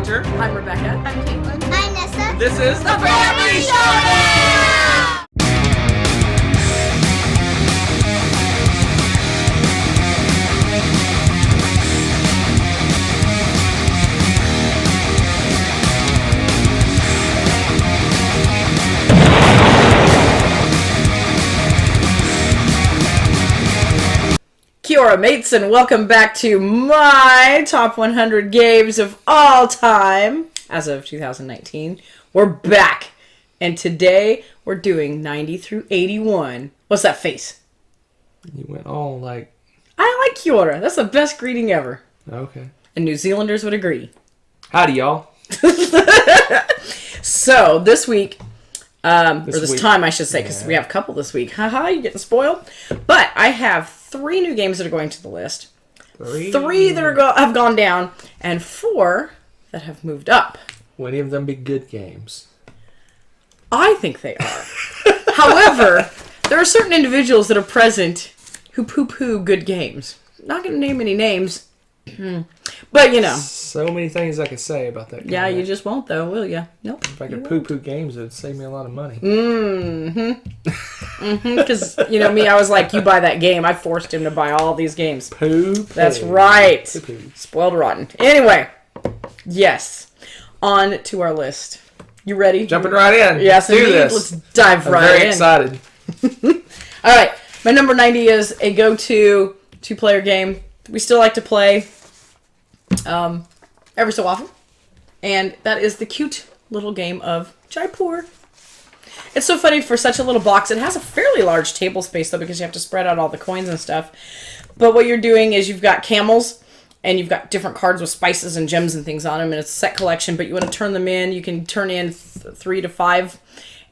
Hunter. I'm Rebecca. I'm Caitlin. I'm Nessa. This is the Family Showdown! Kia ora, mates, and welcome back to my top 100 games of all time as of 2019. We're back, and today we're doing 90 through 81. What's that face? You went all like... I like Kia ora. That's the best greeting ever. Okay. And New Zealanders would agree. Howdy, y'all. So, this week... this week. time, I should say, because we have a couple this week. Haha, you getting spoiled. But I have 3 new games that are going to the list. 3 that are have gone down, and 4 that have moved up. Will any of them be good games? I think they are. However, there are certain individuals that are present who poo-poo good games. Not going to name any names, but you know. So many things I could say about that game. Yeah, you just won't, though, will you? Nope. If I could poo-poo games, it would save me a lot of money. Because, you know me, I was like, you buy that game. I forced him to buy all these games. Poo-poo. That's right. Poo-poo. Spoiled rotten. Anyway, yes. On to our list. You ready? Jumping right in. Yes, Let's do indeed. this. Let's dive I'm right very in. excited. All right. My number 90 is a go-to 2-player game. We still like to play every so often. And that is the cute little game of Jaipur. It's so funny for such a little box. It has a fairly large table space, though, because you have to spread out all the coins and stuff. But what you're doing is you've got camels, and you've got different cards with spices and gems and things on them, and it's a set collection, but you want to turn them in. You can turn in 3 to 5,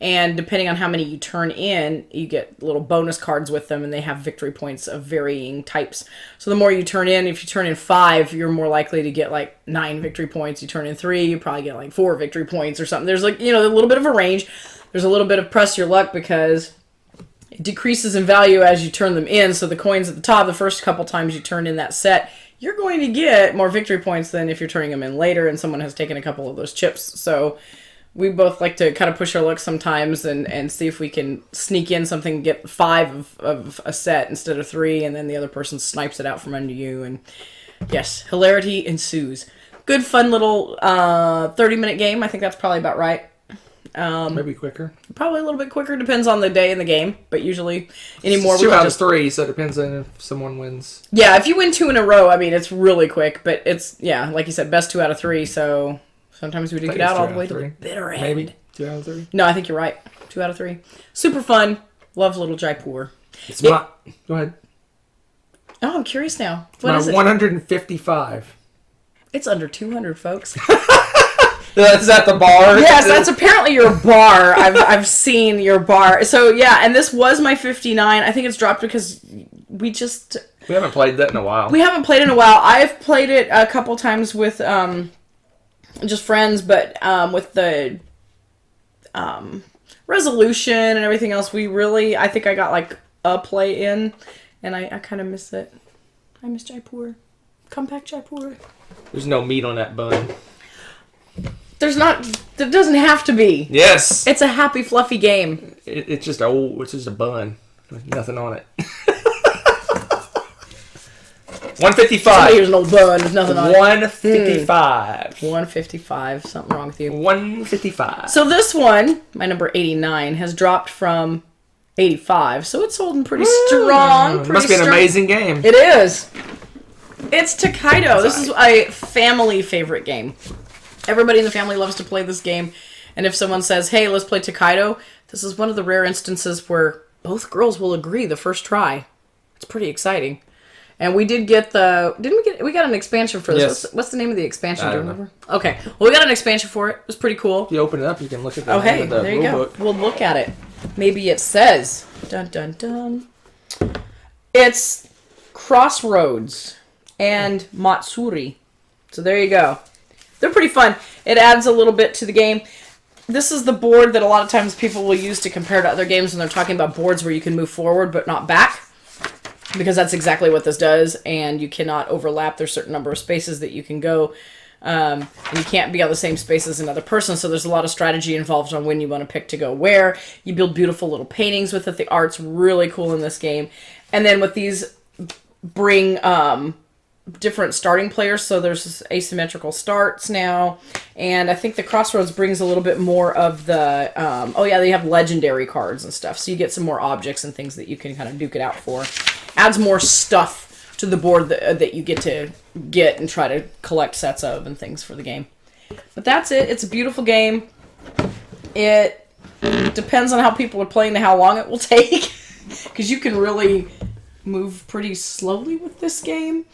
and depending on how many you turn in, you get little bonus cards with them, and they have victory points of varying types. So the more you turn in, if you turn in 5, you're more likely to get like 9 victory points. You turn in 3, you probably get like 4 victory points or something. There's like, you know, a little bit of a range. There's a little bit of press your luck because it decreases in value as you turn them in. So the coins at the top, the first couple times you turn in that set, you're going to get more victory points than if you're turning them in later and someone has taken a couple of those chips. So we both like to kind of push our luck sometimes and see if we can sneak in something and get 5 of a set instead of 3, and then the other person snipes it out from under you. And yes, hilarity ensues. Good, fun little 30-minute game. I think that's probably about right. Maybe quicker. Probably a little bit quicker. Depends on the day in the game, but usually anymore. It's 2 out of 3, so it depends on if someone wins. Yeah, if you win 2 in a row, I mean, it's really quick. But it's, yeah, like you said, best 2 out of 3. So sometimes we do get out all the way to the bitter end. Maybe 2 out of 3. No, I think you're right. 2 out of 3. Super fun. Love little Jaipur. Go ahead. Oh, I'm curious now. What is it? 155. It's under 200, folks. Is that the bar? Yes, that's apparently your bar. I've seen your bar. So yeah, and this was my 59. I think it's dropped because we haven't played that in a while. We haven't played in a while. I've played it a couple times with just friends, but with the resolution and everything else, I think I got like a play in, and I kind of miss it. I miss Jaipur. Compact Jaipur. There's no meat on that bun. There doesn't have to be. Yes. It's a happy, fluffy game. It's just a bun with nothing on it. 155. Here's an old bun with nothing on it. 155. 155. Something wrong with you. 155. So this one, my number 89, has dropped from 85. So it's holding pretty strong. It must be an amazing game. It is. It's Takedo. This is a family favorite game. Everybody in the family loves to play this game. And if someone says, hey, let's play Takedo, this is one of the rare instances where both girls will agree the first try. It's pretty exciting. And we did get we got an expansion for this. Yes. What's the name of the expansion? Do you remember? Okay. Well, we got an expansion for it. It was pretty cool. If you open it up, you can look at the there you go. book. We'll look at it. Maybe it says, dun, dun, dun. It's Crossroads and Matsuri. So there you go. They're pretty fun. It adds a little bit to the game. This is the board that a lot of times people will use to compare to other games when they're talking about boards where you can move forward but not back. Because that's exactly what this does, and you cannot overlap. There's a certain number of spaces that you can go And you can't be on the same space as another person, so there's a lot of strategy involved on when you want to pick to go where. You build beautiful little paintings with it. The art's really cool in this game. And then with these, bring different starting players, so there's asymmetrical starts now. And I think the Crossroads brings a little bit more of the, they have legendary cards and stuff, so you get some more objects and things that you can kind of duke it out for. Adds more stuff to the board that you get to get and try to collect sets of and things for the game. But that's it. It's a beautiful game. It depends on how people are playing to how long it will take, because you can really move pretty slowly with this game.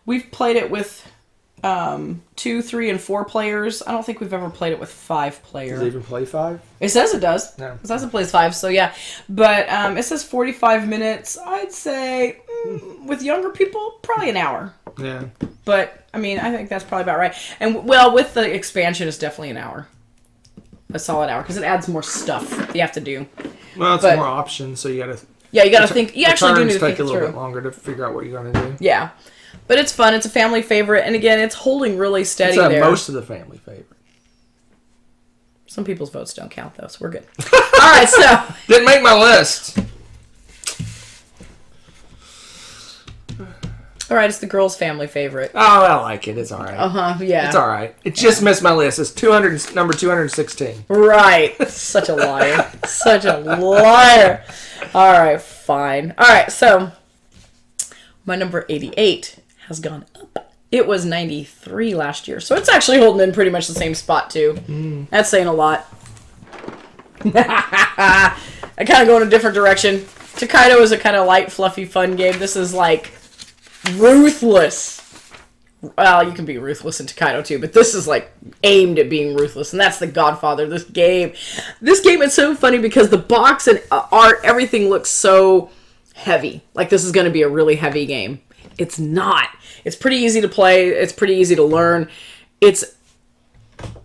We've played it with 2, 3, and 4 players. I don't think we've ever played it with 5 players. Does it even play 5? It says it does. No. It says it plays 5, so yeah. But it says 45 minutes. I'd say with younger people, probably an hour. Yeah. But, I mean, I think that's probably about right. And, well, with the expansion, it's definitely an hour. A solid hour, because it adds more stuff you have to do. Well, it's more options, so you gotta... Yeah, you gotta think... You actually do need to think it through. Take a little bit longer to figure out what you're gonna do. Yeah. But it's fun. It's a family favorite. And, again, it's holding really steady there. Most of the family favorite. Some people's votes don't count, though, so we're good. All right, so... Didn't make my list. All right, it's the girls' family favorite. Oh, I like it. It's all right. Yeah. It's all right. It just missed my list. It's number 216. Right. Such a liar. Such a liar. All right, fine. All right, so my number 88 has gone up. It was 93 last year, so it's actually holding in pretty much the same spot, too. That's saying a lot. I kind of go in a different direction. Takedo is a kind of light, fluffy, fun game. This is like... ruthless. Well, you can be ruthless in Takedo too, but this is like aimed at being ruthless, and that's the Godfather. This game is so funny because the box and art, everything looks so heavy. Like this is going to be a really heavy game. It's not. It's pretty easy to play. It's pretty easy to learn. It's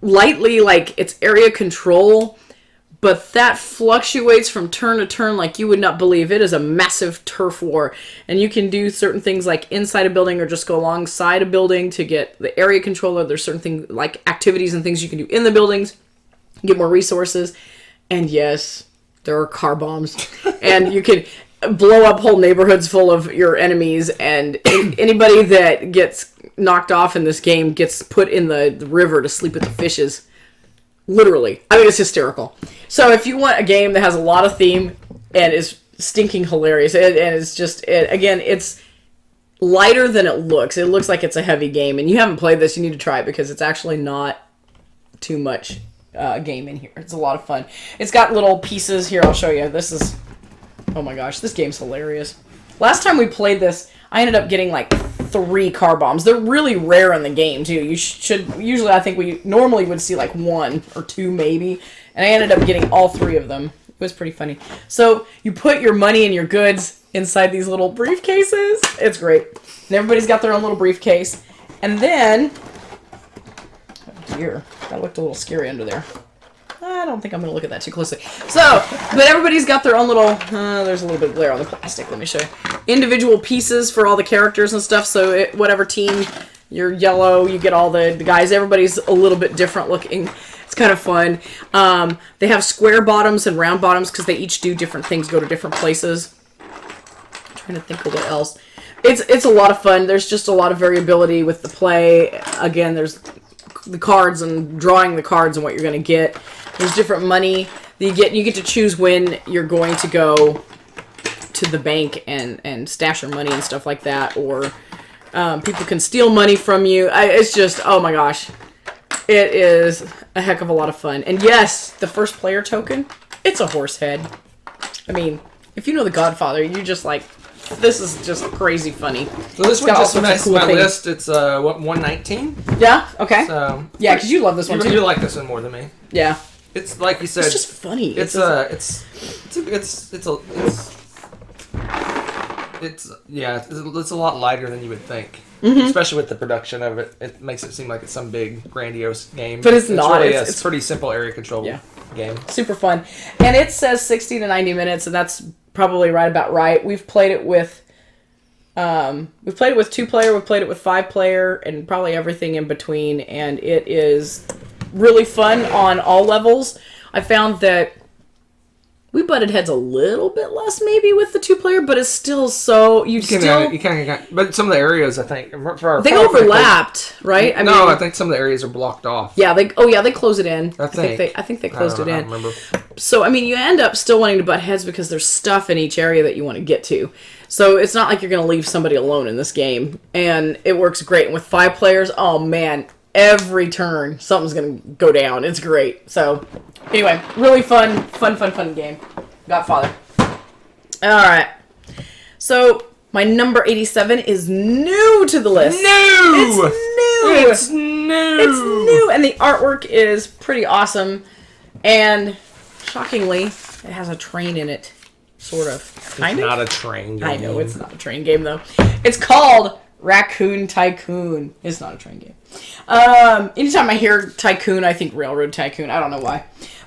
lightly like it's area control, but that fluctuates from turn to turn like you would not believe. It is a massive turf war. And you can do certain things like inside a building or just go alongside a building to get the area controller. There's certain things like activities and things you can do in the buildings. Get more resources. And yes, there are car bombs. And you can blow up whole neighborhoods full of your enemies. And anybody that gets knocked off in this game gets put in the river to sleep with the fishes. Literally. I mean, it's hysterical. So if you want a game that has a lot of theme and is stinking hilarious, and it's just, again, it's lighter than it looks. It looks like it's a heavy game, and you haven't played this, you need to try it because it's actually not too much game in here. It's a lot of fun. It's got little pieces. Here, I'll show you. This is, oh my gosh, this game's hilarious. Last time we played this, I ended up getting like 3 car bombs. They're really rare in the game too. You should usually, I think we normally would see like 1 or 2 maybe, and I ended up getting all 3 of them. It was pretty funny. So you put your money and your goods inside these little briefcases. It's great. And everybody's got their own little briefcase. And then, oh dear, that looked a little scary under there. I don't think I'm going to look at that too closely. So, but everybody's got their own little, there's a little bit of glare on the plastic. Let me show you. Individual pieces for all the characters and stuff. So whatever team, you're yellow, you get all the guys. Everybody's a little bit different looking. It's kind of fun. They have square bottoms and round bottoms because they each do different things, go to different places. I'm trying to think of what else. It's a lot of fun. There's just a lot of variability with the play. Again, there's the cards and drawing the cards and what you're going to get. There's different money that you get. You get to choose when you're going to go to the bank and stash your money and stuff like that. Or people can steal money from you. It's just, oh my gosh. It is a heck of a lot of fun. And yes, the first player token, it's a horse head. I mean, if you know The Godfather, you're just like, this is just crazy funny. So this one just messed my list. It's, 119? Yeah? Okay. So, yeah, because you love this one too. You like this one more than me. Yeah. It's like you said. It's just funny. It's a lot lighter than you would think. Mm-hmm. Especially with the production of it. It makes it seem like it's some big, grandiose game. But it's not. Really it's pretty simple area control game. Super fun. And it says 60 to 90 minutes, and that's probably right about right. We've played it with We've played it with 2-player, we've played it with 5-player, and probably everything in between, and it is really fun on all levels. I found that we butted heads a little bit less maybe with the 2-player, but it's still so but some of the areas I think they overlapped, right? I think some of the areas are blocked off. Yeah, they close it in. I think they closed it in. I don't remember. So I mean, you end up still wanting to butt heads because there's stuff in each area that you want to get to. So it's not like you're going to leave somebody alone in this game, and it works great. And with 5 players, oh man, every turn something's going to go down. It's great. So anyway, really fun game. Godfather. All right. So my number 87 is new to the list. It's new, and the artwork is pretty awesome. And shockingly, it has a train in it. Sort of. It's not a train game. I know it's not a train game, though. It's called Raccoon Tycoon. It's not a train game. Anytime I hear Tycoon, I think Railroad Tycoon. I don't know why.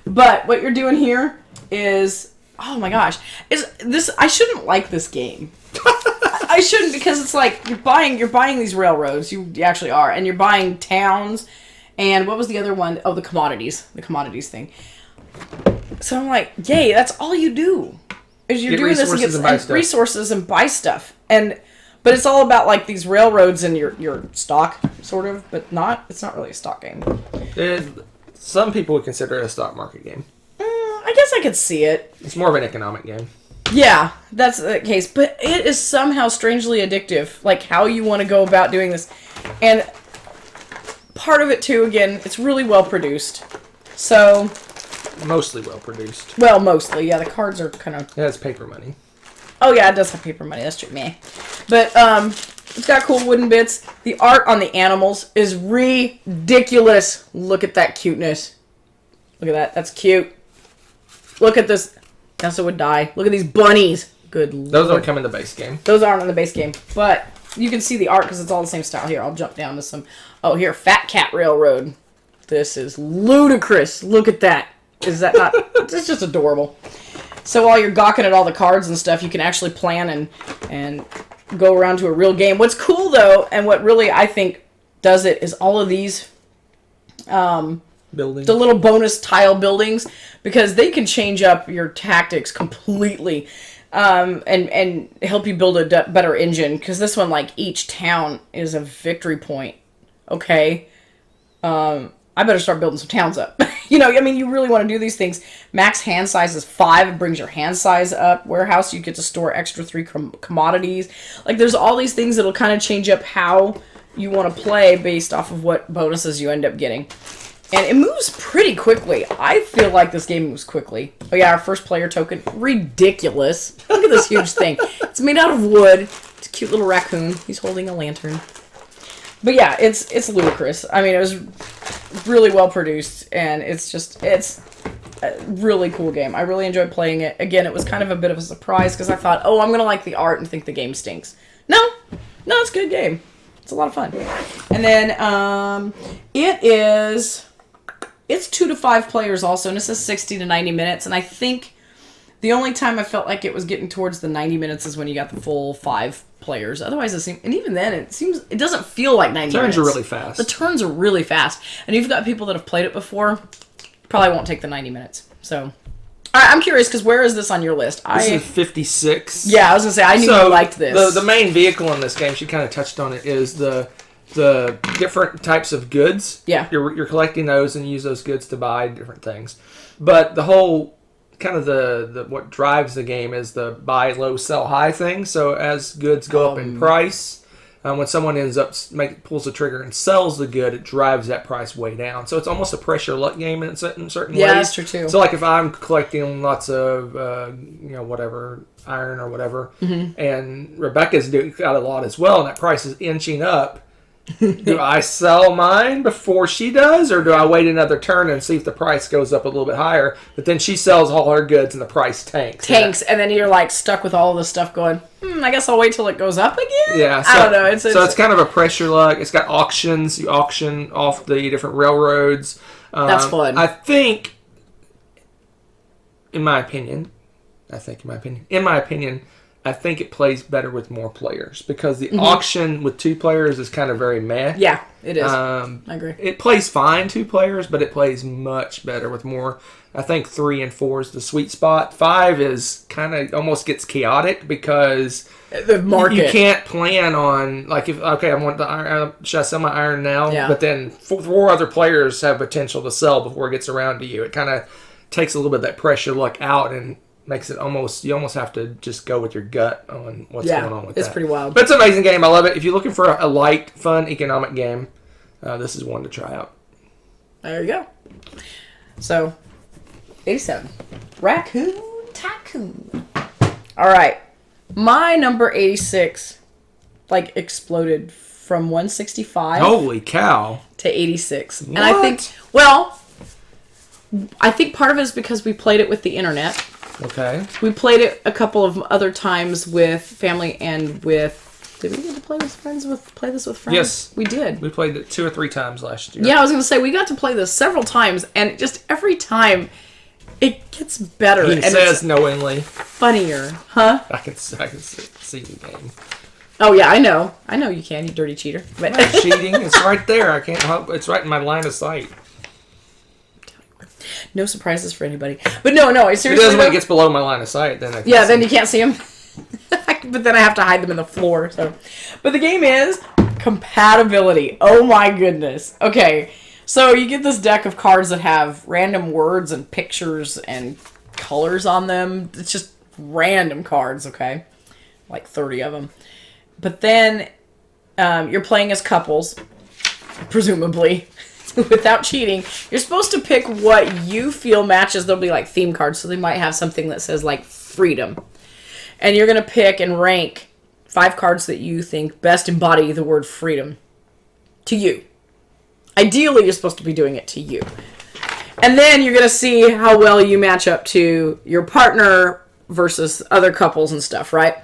But what you're doing here is... Oh my gosh. I shouldn't like this game. I shouldn't, because it's like you're buying these railroads. You actually are. And you're buying towns. And what was the other one? Oh, the commodities. The commodities thing. So I'm like, yay, that's all you do. Is you're doing this and get resources and buy stuff. But it's all about like these railroads and your stock, sort of, but not. It's not really a stock game. Some people would consider it a stock market game. I guess I could see it. It's more of an economic game. Yeah, that's the case. But it is somehow strangely addictive, like how you want to go about doing this. And part of it, too, again, it's really well produced. So... Mostly well produced. Well, mostly, yeah. The cards are kind of... It has paper money. Oh, yeah, it does have paper money. That's true. Meh. But, it's got cool wooden bits. The art on the animals is ridiculous. Look at that cuteness. Look at that. That's cute. Look at this. Nessa would die. Look at these bunnies. Good lord. Those don't come in the base game. Those aren't in the base game. But you can see the art because it's all the same style. Here, I'll jump down to some... Oh, here. Fat Cat Railroad. This is ludicrous. Look at that. Is that not... It's just adorable. So while you're gawking at all the cards and stuff, you can actually plan and go around to a real game. What's cool, though, and what really, I think, does it, is all of these... buildings. The little bonus tile buildings, because they can change up your tactics completely and help you build a better engine. Because this one, like, each town is a victory point. Okay. I better start building some towns up. You know, I mean, you really want to do these things. Max hand size is 5. It brings your hand size up. Warehouse, you get to store extra 3 commodities. Like, there's all these things that'll kind of change up how you want to play based off of what bonuses you end up getting. And it moves pretty quickly. I feel like this game moves quickly. Oh yeah, our first player token. Ridiculous. Look at this huge thing. It's made out of wood. It's a cute little raccoon. He's holding a lantern. But yeah, it's ludicrous. I mean, it was really well produced, and it's a really cool game. I really enjoyed playing it. Again, it was kind of a bit of a surprise, because I thought, oh, I'm going to like the art and think the game stinks. No, it's a good game. It's a lot of fun. And then it's 2 to 5 players also, and it says 60 to 90 minutes, and I think the only time I felt like it was getting towards the 90 minutes is when you got the full 5 players. Otherwise, and even then, it doesn't feel like 90 minutes. Turns are really fast. The turns are really fast. And you've got people that have played it before, probably won't take the 90 minutes. So, all right, I'm curious, because where is this on your list? This is 56. Yeah, I was going to say, I knew you liked this. The main vehicle in this game, she kind of touched on it, is the different types of goods. Yeah. You're collecting those and use those goods to buy different things. But the whole... kind of the what drives the game is the buy low, sell high thing. So as goods go up in price, when someone ends up pulls the trigger and sells the good, it drives that price way down. So it's almost a pressure luck game in certain ways. Yeah, that's true too. So like if I'm collecting lots of whatever iron or whatever, and Rebecca's got a lot as well, and that price is inching up. Do I sell mine before she does, or do I wait another turn and see if the price goes up a little bit higher? But then she sells all her goods and the price tanks. And then you're like stuck with all this stuff going, I guess I'll wait till it goes up again? Yeah. I don't know. It's kind of a pressure luck. It's got auctions. You auction off the different railroads. That's fun. I think, in my opinion, I think it plays better with more players because the auction with 2 players is kind of very meh. Yeah, it is. I agree. It plays fine 2 players, but it plays much better with more. I think 3 and 4 is the sweet spot. 5 is kind of almost gets chaotic because the market. You can't plan on like if I want the iron. Should I sell my iron now? Yeah. But then 4 other players have potential to sell before it gets around to you. It kind of takes a little bit of that pressure luck out and makes it you almost have to just go with your gut on what's going on with that. It's pretty wild. But it's an amazing game. I love it. If you're looking for a light, fun, economic game, this is one to try out. There you go. So, 87. Raccoon Tycoon. All right. My number 86, exploded from 165. Holy cow. To 86. What? And I think part of it is because we played it with the internet. Okay. We played it a couple of other times with family and with... Did we get to play this with friends? Yes. We did. We played it 2 or 3 times last year. Yeah, I was going to say, we got to play this several times, and just every time, it gets better. He and says it's knowingly. Funnier. Huh? I can see the game. Oh, yeah, I know. I know you can, you dirty cheater. But I'm not cheating. It's right there. I can't help. It's right in my line of sight. No surprises for anybody. But no, seriously. It does when it gets below my line of sight. Then then you can't see them. But then I have to hide them in the floor. So, but the game is compatibility. Oh my goodness. Okay, so you get this deck of cards that have random words and pictures and colors on them. It's just random cards. Okay, like 30 of them. But then you're playing as couples, presumably. Without cheating, you're supposed to pick what you feel matches. There'll be like theme cards, so they might have something that says like freedom. And you're going to pick and rank 5 cards that you think best embody the word freedom to you. Ideally, you're supposed to be doing it to you. And then you're going to see how well you match up to your partner versus other couples and stuff, right?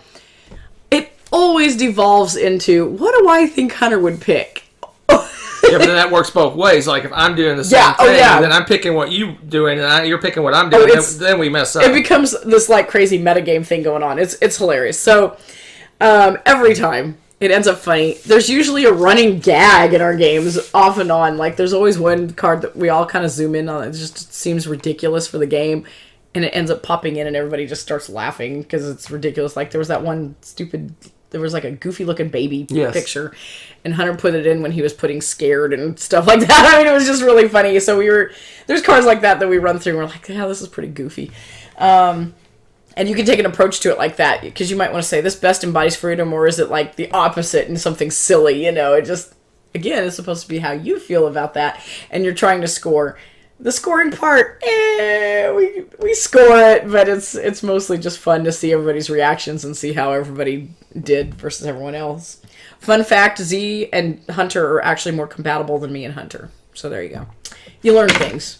It always devolves into, what do I think Hunter would pick? Yeah, but then that works both ways. Like, if I'm doing the same thing, then I'm picking what you're doing, and you're picking what I'm doing, then we mess up. It becomes this, crazy metagame thing going on. It's hilarious. So, every time, it ends up funny. There's usually a running gag in our games, off and on. There's always one card that we all kind of zoom in on. It just seems ridiculous for the game, and it ends up popping in, and everybody just starts laughing, because it's ridiculous. There was that one stupid... There was a goofy looking baby picture, and Hunter put it in when he was putting scared and stuff like that. I mean, it was just really funny. So there's cards like that we run through and we're like, yeah, this is pretty goofy. And you can take an approach to it like that, because you might want to say this best embodies freedom, or is it the opposite and something silly, It just, again, it's supposed to be how you feel about that, and you're trying to score. The scoring part, we score it, but it's mostly just fun to see everybody's reactions and see how everybody did versus everyone else. Fun fact, Z and Hunter are actually more compatible than me and Hunter. So there you go. You learn things.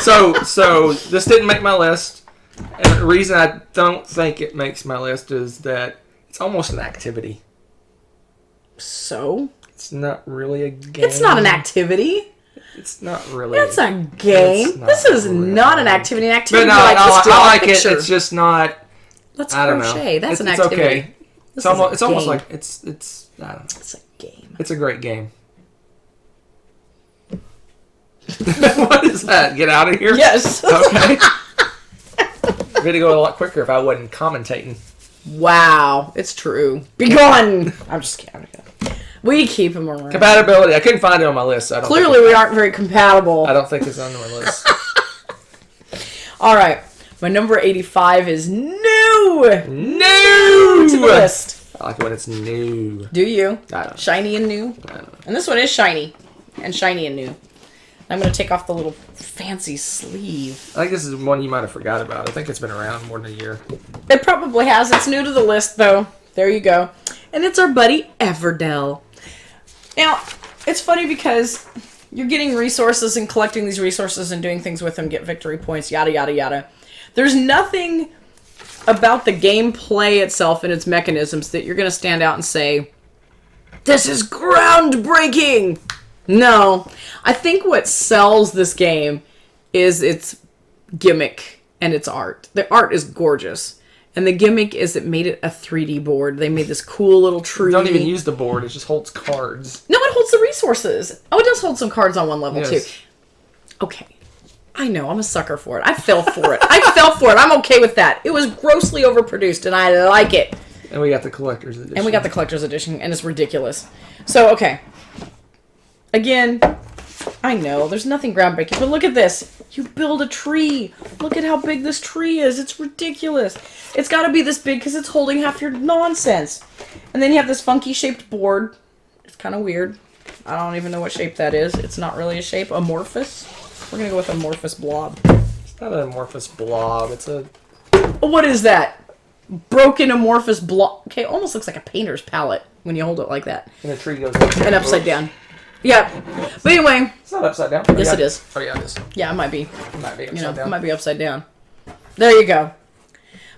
So this didn't make my list. And the reason I don't think it makes my list is that it's almost an activity. So? It's not really a game. It's not an activity. It's not really. It's a game. This is really not an activity. An activity. But no, I like it. It's just not. Let's I don't crochet. know. That's an activity. It's okay. It's almost like it's. I don't know. It's a game. It's a great game. What is that? Get out of here. Yes. Okay. It'd go a lot quicker if I wasn't commentating. Wow, it's true. Be gone. I'm just kidding. We keep them around. Compatibility. I couldn't find it on my list. So Clearly, we aren't very compatible. I don't think it's on my list. All right. My number 85 is new. New to the list. I like it when it's new. Do you? I don't. Shiny and new? I don't know. And this one is shiny. And shiny and new. I'm going to take off the little fancy sleeve. I think this is one you might have forgot about. I think it's been around more than a year. It probably has. It's new to the list, though. There you go. And it's our buddy Everdell. Now, it's funny because you're getting resources and collecting these resources and doing things with them, get victory points, yada, yada, yada. There's nothing about the gameplay itself and its mechanisms that you're going to stand out and say, this is groundbreaking! No. I think what sells this game is its gimmick and its art. The art is gorgeous. And the gimmick is it made it a 3D board. They made this cool little tree. Don't even use the board. It just holds cards. No, it holds the resources. Oh, it does hold some cards on one level, Yes. too. Okay. I know. I'm a sucker for it. I fell for it. I'm okay with that. It was grossly overproduced, and I like it. And we got the collector's edition. And it's ridiculous. So, okay. Again, I know, there's nothing groundbreaking, but look at this. You build a tree. Look at how big this tree is. It's ridiculous. It's got to be this big because it's holding half your nonsense. And then you have this funky shaped board. It's kind of weird. I don't even know what shape that is. It's not really a shape. Amorphous. We're going to go with amorphous blob. It's not an amorphous blob. It's a... What is that? Broken amorphous blob. Okay, almost looks like a painter's palette when you hold it like that. And the tree goes up. And upside down. Yeah. But anyway. It's not upside down. Yes, it is. Oh, yeah, it is. Yeah, it might be. It might be upside You know, down. it might be upside down. There you go.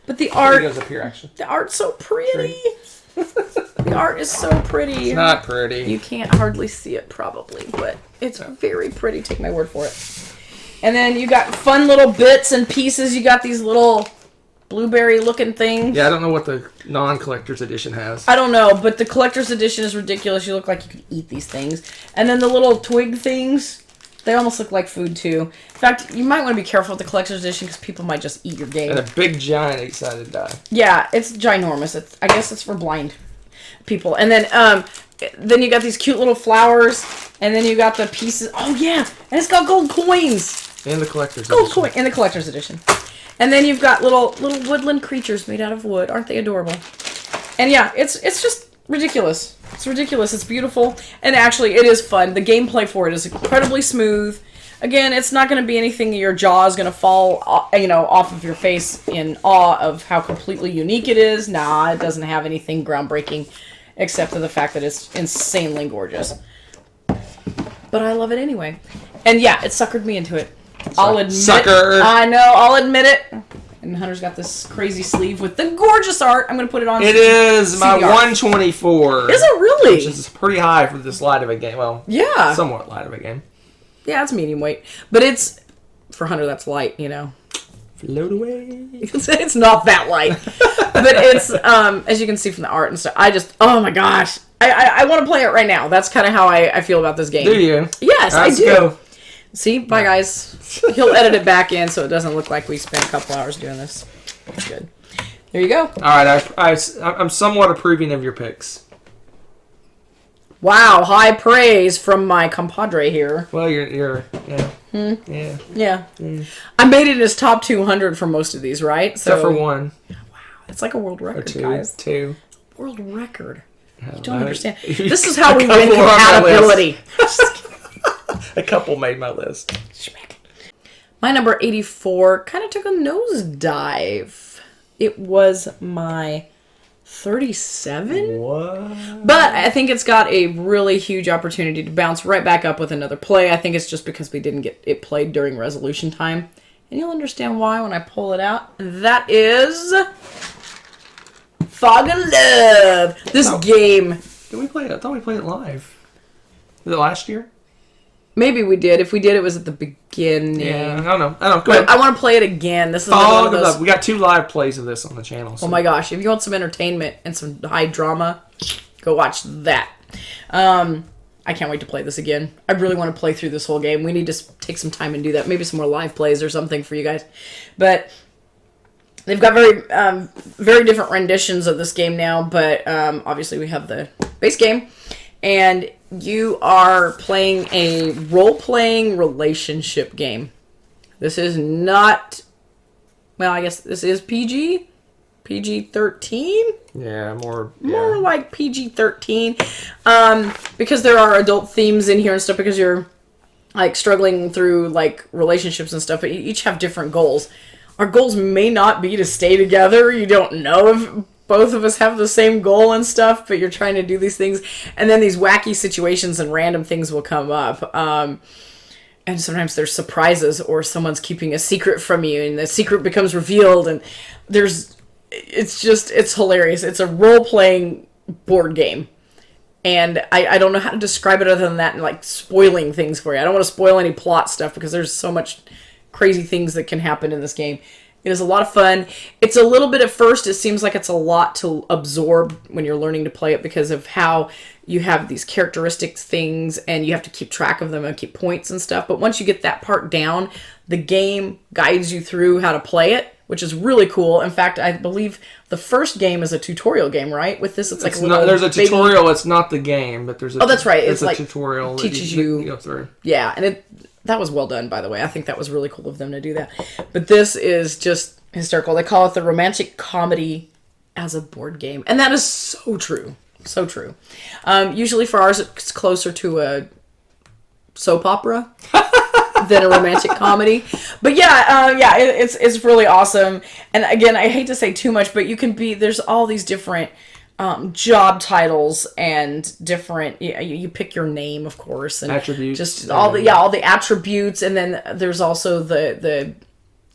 But the art... It goes up here, actually. The art's so pretty. The art is so pretty. It's not pretty. You can't hardly see it, probably, but it's very pretty. Take my word for it. And then you got fun little bits and pieces. You got these little blueberry-looking things. Yeah, I don't know what the non-collector's edition has. I don't know, but the collector's edition is ridiculous. You look like you could eat these things. And then the little twig things, they almost look like food, too. In fact, you might want to be careful with the collector's edition because people might just eat your game. And a big, giant, eight-sided die. Yeah, it's ginormous. I guess it's for blind people. And then you got these cute little flowers, and then you got the pieces. Oh, yeah, and it's got gold coins. And the collector's Gold edition. coin in the collector's edition. And then you've got little woodland creatures made out of wood. Aren't they adorable? And yeah, it's just ridiculous. It's ridiculous. It's beautiful. And actually, it is fun. The gameplay for it is incredibly smooth. Again, it's not going to be anything your jaw is going to fall, off of your face in awe of how completely unique it is. Nah, it doesn't have anything groundbreaking except for the fact that it's insanely gorgeous. But I love it anyway. And yeah, it suckered me into it. I'll admit Sucker. I know, I'll admit it. And Hunter's got this crazy sleeve with the gorgeous art. I'm going to put it on. It is my CDR. 124. Is it really? Which is pretty high for this light of a game. Well, Yeah. somewhat light of a game. Yeah, it's medium weight. But it's, for Hunter, that's light, Float away. It's not that light. But it's, as you can see from the art and stuff, oh my gosh. I want to play it right now. That's kind of how I feel about this game. Do you? Yes, I Let's do. go. See? Bye, guys. He'll edit it back in so it doesn't look like we spent a couple hours doing this. That's good. There you go. All right, I'm somewhat approving of your picks. Wow, high praise from my compadre here. Well, you're yeah. Yeah. I made it as top 200 for most of these, right? Except for one. Wow, it's like a world Or record, two. guys. Two. World record. You Don't understand. This is how we win couple on my compatibility. A couple made my list. Schmack. My number 84 kind of took a nosedive. It was my 37? What? But I think it's got a really huge opportunity to bounce right back up with another play. I think it's just because we didn't get it played during resolution time. And you'll understand why when I pull it out. That is Fog of Love. This game. Did we play it? I thought we played it live. Was it last year? Maybe we did. If we did, it was at the beginning. Yeah, I don't know. Go But ahead. I want to play it again. This is like one Fog of of those. Love. We got 2 live plays of this on the channel. So. Oh my gosh! If you want some entertainment and some high drama, go watch that. I can't wait to play this again. I really want to play through this whole game. We need to take some time and do that. Maybe some more live plays or something for you guys. But they've got very different renditions of this game now. But obviously we have the base game, and you are playing a role-playing relationship game. This is not. Well, I guess this is PG. PG-13? Yeah, more Like PG-13. Because there are adult themes in here and stuff, because you're like struggling through like relationships and stuff, but you each have different goals. Our goals may not be to stay together. You don't know if both of us have the same goal and stuff, but you're trying to do these things, and then these wacky situations and random things will come up. And sometimes there's surprises, or someone's keeping a secret from you, and the secret becomes revealed, and it's hilarious. It's a role-playing board game. And I don't know how to describe it other than that and like spoiling things for you. I don't want to spoil any plot stuff because there's so much crazy things that can happen in this game. It is a lot of fun. It's a little bit at first, it seems like it's a lot to absorb when you're learning to play it because of how you have these characteristics things and you have to keep track of them and keep points and stuff. But once you get that part down, the game guides you through how to play it, which is really cool. In fact, I believe the first game is a tutorial game, right? With this, it's like there's a tutorial. It's not the game, but there's a that's right. It's a like tutorial teaches that you go through. Yeah, and that was well done, by the way. I think that was really cool of them to do that. But this is just hysterical. They call it the romantic comedy as a board game, and that is so true. So true. Usually for ours, it's closer to a soap opera than a romantic comedy. But it's really awesome. And again, I hate to say too much, but there's all these different job titles and different, you pick your name, of course, and attributes, just all the attributes. And then there's also the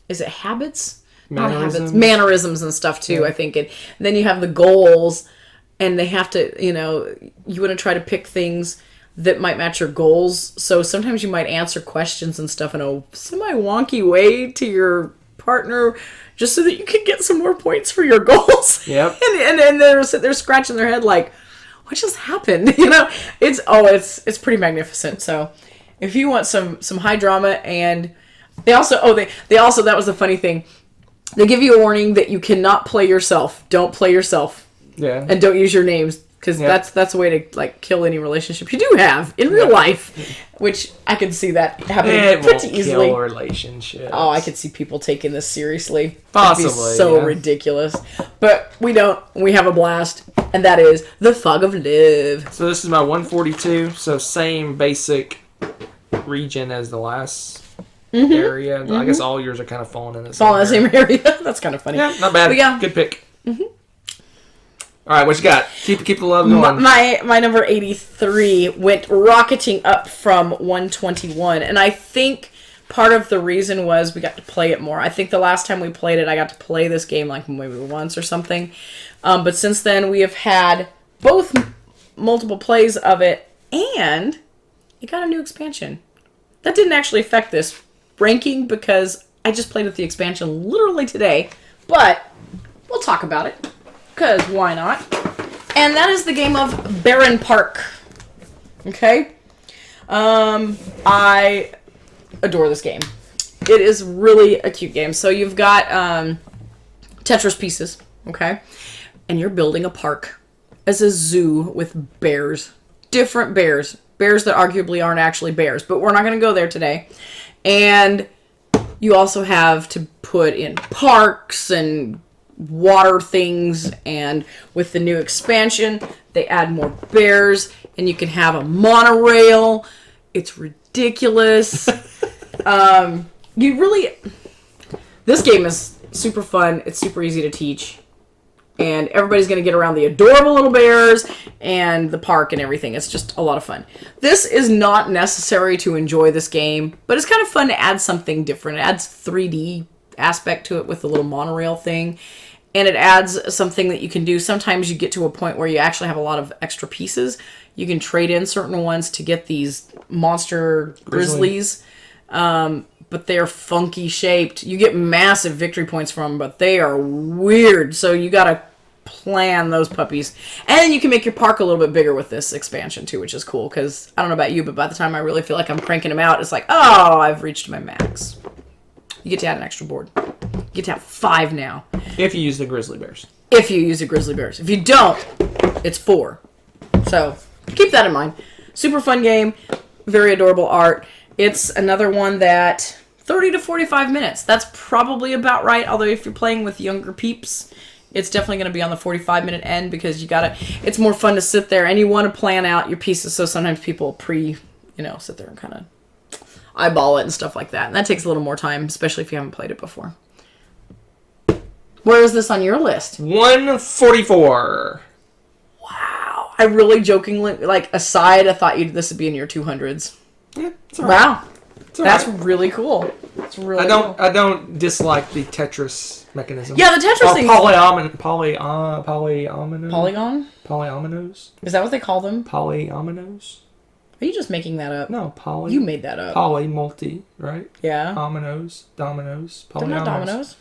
is it habits? Mannerisms and stuff too, I think. And then you have the goals, and they have to, you want to try to pick things that might match your goals. So sometimes you might answer questions and stuff in a semi-wonky way to your partner just so that you can get some more points for your goals. Yep. and they're scratching their head like, what just happened? It's pretty magnificent. So if you want some high drama, and they also that was the funny thing. They give you a warning that you cannot play yourself. Don't play yourself. Yeah. And don't use your names, because that's a way to like kill any relationship you do have in real life, which I could see that happening pretty easily. Kill relationships. Oh, I could see people taking this seriously. Possibly. It'd be so ridiculous. But we don't. We have a blast, and that is the Fog of Live. So this is my 142. So same basic region as the last area. I guess all yours are kind of falling in the same area. That's kind of funny. Yeah, not bad. Good pick. Mm-hmm. All right, what you got? Keep the love going. My number 83 went rocketing up from 121, and I think part of the reason was we got to play it more. I think the last time we played it, I got to play this game like maybe once or something. But since then, we have had both multiple plays of it, and it got a new expansion. That didn't actually affect this ranking because I just played with the expansion literally today, but we'll talk about it. Because why not? And that is the game of Baron Park. Okay? I adore this game. It is really a cute game. So you've got Tetris pieces, okay? And you're building a park as a zoo with bears. Different bears. Bears that arguably aren't actually bears. But we're not going to go there today. And you also have to put in parks and water things, and with the new expansion they add more bears, and you can have a monorail. It's ridiculous. This game is super fun. It's super easy to teach, and everybody's going to get around the adorable little bears and the park and everything. It's just a lot of fun. This is not necessary to enjoy this game, but it's kind of fun to add something different. It adds 3D aspect to it with the little monorail thing. And it adds something that you can do. Sometimes you get to a point where you actually have a lot of extra pieces. You can trade in certain ones to get these monster grizzlies. But they're funky shaped. You get massive victory points from them, but they are weird. So you got to plan those puppies. And then you can make your park a little bit bigger with this expansion too, which is cool. Because I don't know about you, but by the time I really feel like I'm cranking them out, it's like, oh, I've reached my max. You get to add an extra board. You get to have 5 now. If you use the grizzly bears. If you use the grizzly bears. If you don't, it's 4. So keep that in mind. Super fun game. Very adorable art. It's another one that 30 to 45 minutes. That's probably about right. Although if you're playing with younger peeps, it's definitely going to be on the 45-minute end because it's more fun to sit there and you want to plan out your pieces. So sometimes people sit there and kind of eyeball it and stuff like that. And that takes a little more time, especially if you haven't played it before. Where is this on your list? 144. Wow. I really jokingly, aside, I thought this would be in your 200s. Yeah, it's all right. Wow. That's really cool. It's really cool. I don't dislike the Tetris mechanism. Yeah, the Tetris thing. Polyominoes? Polyominoes? Is that what they call them? Polyominoes? Are you just making that up? No, You made that up. Multi, right? Yeah. Dominoes. They're not dominoes.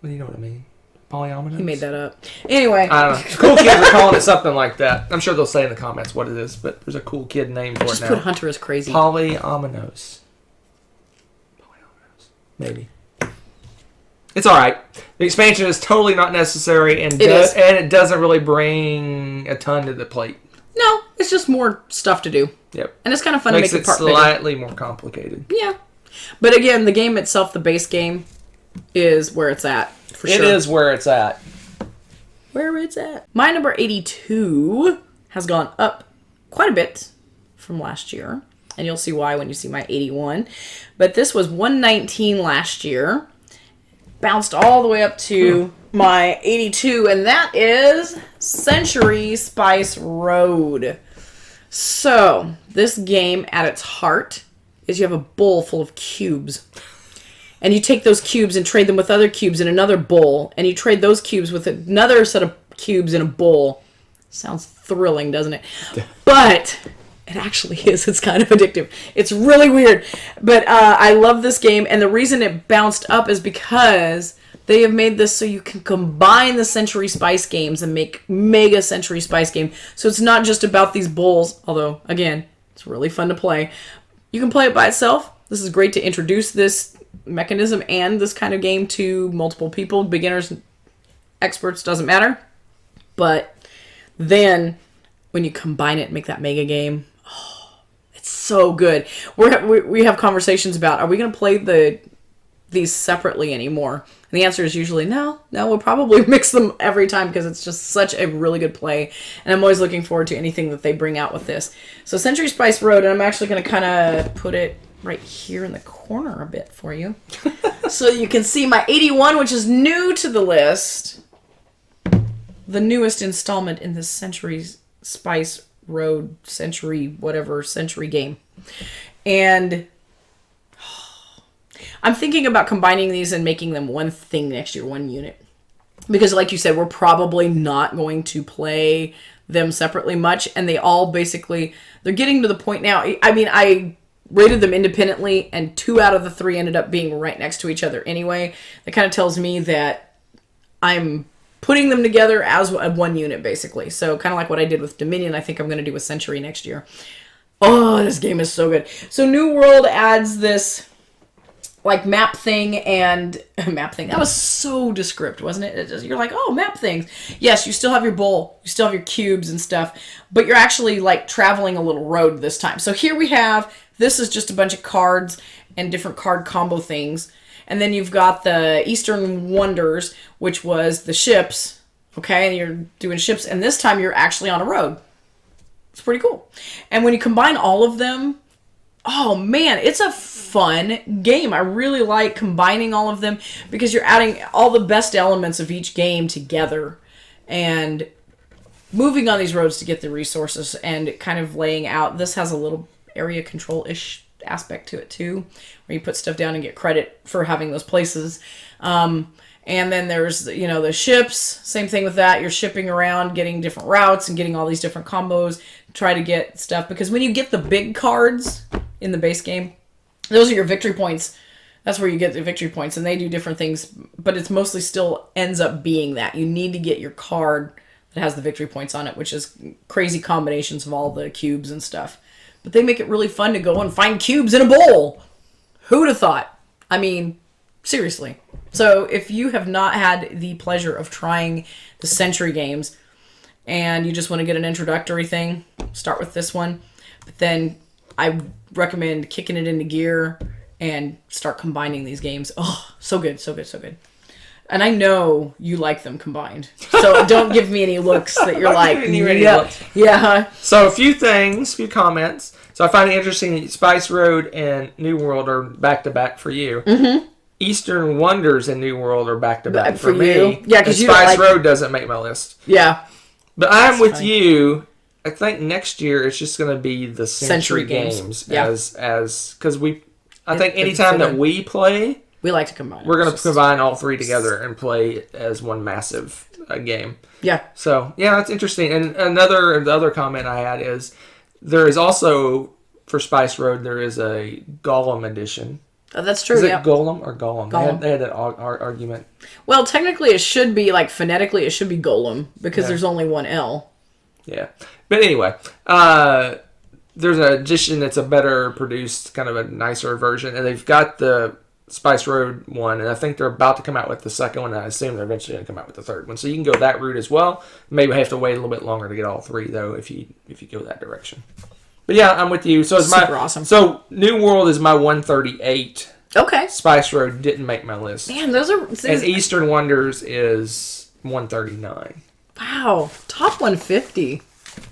Well, you know what I mean. Polyominoes? He made that up. Anyway. I don't know. Cool kids are calling it something like that. I'm sure they'll say in the comments what it is, but there's a cool kid name for it now. Just put Hunter as crazy. Polyominoes. Maybe. It's alright. The expansion is totally not necessary, and it doesn't really bring a ton to the plate. No, it's just more stuff to do. Yep. And it's kind of fun to make the part bigger. Slightly more complicated. Yeah. But again, the game itself, the base game, is where it's at. For sure. It is where it's at. Where it's at. My number 82 has gone up quite a bit from last year. And you'll see why when you see my 81. But this was 119 last year. Bounced all the way up to my 82. And that is Century Spice Road. So, this game at its heart is you have a bowl full of cubes. And you take those cubes and trade them with other cubes in another bowl. And you trade those cubes with another set of cubes in a bowl. Sounds thrilling, doesn't it? But it actually is. It's kind of addictive. It's really weird. But I love this game. And the reason it bounced up is because they have made this so you can combine the Century Spice games and make mega Century Spice game. So it's not just about these bowls. Although, again, it's really fun to play. You can play it by itself. This is great to introduce this mechanism and this kind of game to multiple people, beginners, experts, doesn't matter. But then when you combine it and make that mega game, it's so good. We have conversations about, are we going to play these separately anymore? And the answer is usually no, we'll probably mix them every time because it's just such a really good play. And I'm always looking forward to anything that they bring out with this. So Century Spice Road, and I'm actually going to kind of put it right here in the corner a bit for you. So you can see my 81, which is new to the list. The newest installment in this Century Spice Road century game. And I'm thinking about combining these and making them one thing next year, one unit. Because like you said, we're probably not going to play them separately much. And they all basically, they're getting to the point now. I mean, I rated them independently, and 2 out of the 3 ended up being right next to each other anyway. That kind of tells me that I'm putting them together as one unit, basically. So kind of like what I did with Dominion, I think I'm going to do with Century next year. Oh, this game is so good. So New World adds this like map thing and map thing. That was so descriptive, wasn't it? You're like, oh, map things. Yes, you still have your bowl, you still have your cubes and stuff, but you're actually like traveling a little road this time. So here we have, this is just a bunch of cards and different card combo things. And then you've got the Eastern Wonders, which was the ships. Okay, and you're doing ships, and this time you're actually on a road. It's pretty cool. And when you combine all of them, oh man, it's a fun game. I really like combining all of them because you're adding all the best elements of each game together and moving on these roads to get the resources and kind of laying out. This has a little area control-ish aspect to it too, where you put stuff down and get credit for having those places. And then there's, the ships, same thing with that. You're shipping around, getting different routes and getting all these different combos, try to get stuff. Because when you get the big cards in the base game, those are your victory points. That's where you get the victory points, and they do different things, but it's mostly still ends up being that. You need to get your card that has the victory points on it, which is crazy combinations of all the cubes and stuff. But they make it really fun to go and find cubes in a bowl. Who'd have thought? I mean, seriously. So if you have not had the pleasure of trying the Century games and you just want to get an introductory thing, start with this one. But then I recommend kicking it into gear and start combining these games. Oh, so good, so good, so good. And I know you like them combined. So don't give me any looks that you're like, yeah. So a few comments. So I find it interesting that Spice Road and New World are back-to-back for you. Mm-hmm. Eastern Wonders and New World are back-to-back for me. Yeah, because Spice Road doesn't make my list. Yeah. But I'm with you. I think next year it's just going to be the Century games. Because I think anytime that we play, we like to combine. We're going to combine all 3 together and play as one massive game. Yeah. So, yeah, that's interesting. And the other comment I had is there is also, for Spice Road, there is a Gollum edition. Oh, that's true. Is it yeah. Golem or Golem? Golem. They had that argument. Well, technically, it should be like phonetically, it should be Golem because there's only one L. Yeah, but anyway, there's an edition that's a better produced, kind of a nicer version, and they've got the Spice Road one, and I think they're about to come out with the second one, and I assume they're eventually going to come out with the third one. So you can go that route as well. Maybe have to wait a little bit longer to get all three, though, if you go that direction. But yeah, I'm with you. So it's super awesome. So New World is my 138. Okay. Spice Road didn't make my list. Man, those are... And Eastern Wonders is 139. Wow. Top 150.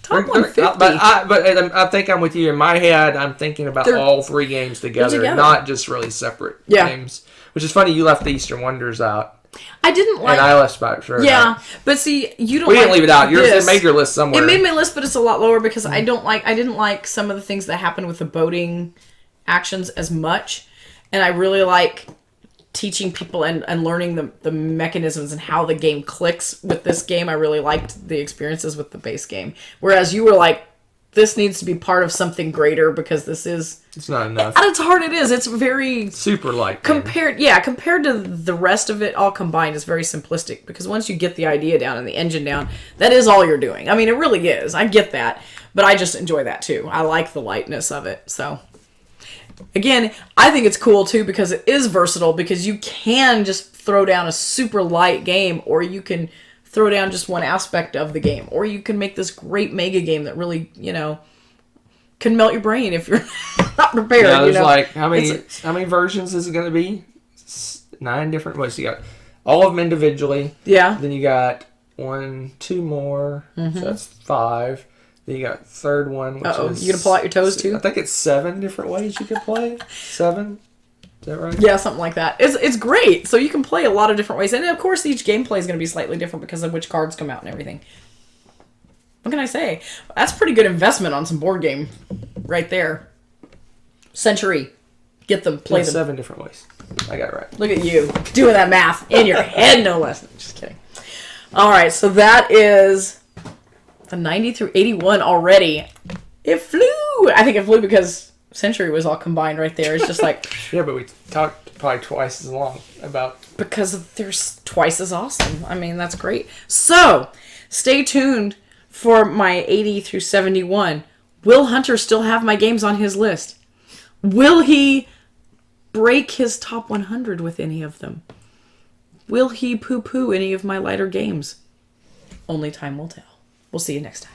Top 150. But I think I'm with you. In my head, I'm thinking about all three games together, not just really separate games. Which is funny, you left the Eastern Wonders out. I didn't like... And I left Spice Road out. But see, you don't We didn't leave it out. It made your list somewhere. It made my list, but it's a lot lower because I didn't like some of the things that happened with the boating actions as much. And I really like teaching people and learning the mechanisms and how the game clicks with this game. I really liked the experiences with the base game. Whereas you were like, this needs to be part of something greater because this is... It's not enough. At its heart, it is. It's very... Super light. Compared to the rest of it all combined, it's very simplistic because once you get the idea down and the engine down, that is all you're doing. I mean, it really is. I get that. But I just enjoy that too. I like the lightness of it. So... Again, I think it's cool too because it is versatile because you can just throw down a super light game or you can throw down just one aspect of the game or you can make this great mega game that really, can melt your brain if you're not prepared. Yeah, there's like, how many versions is it going to be? 9 different ways. You got all of them individually. Yeah. Then you got 2 more. So that's 5. Then you got third one, which is... You gonna pull out your toes too? I think it's 7 different ways you can play. 7? Is that right? Yeah, something like that. It's great. So you can play a lot of different ways. And of course, each gameplay is going to be slightly different because of which cards come out and everything. What can I say? That's pretty good investment on some board game right there. Century. Get them, play them. 7 different ways. I got it right. Look at you. Doing that math in your head, no less. Just kidding. All right, so that is... the 90 through 81 already. It flew. I think it flew because Century was all combined right there. It's just like... Yeah, but we talked probably twice as long about... Because they're twice as awesome. I mean, that's great. So, stay tuned for my 80 through 71. Will Hunter still have my games on his list? Will he break his top 100 with any of them? Will he poo-poo any of my lighter games? Only time will tell. We'll see you next time.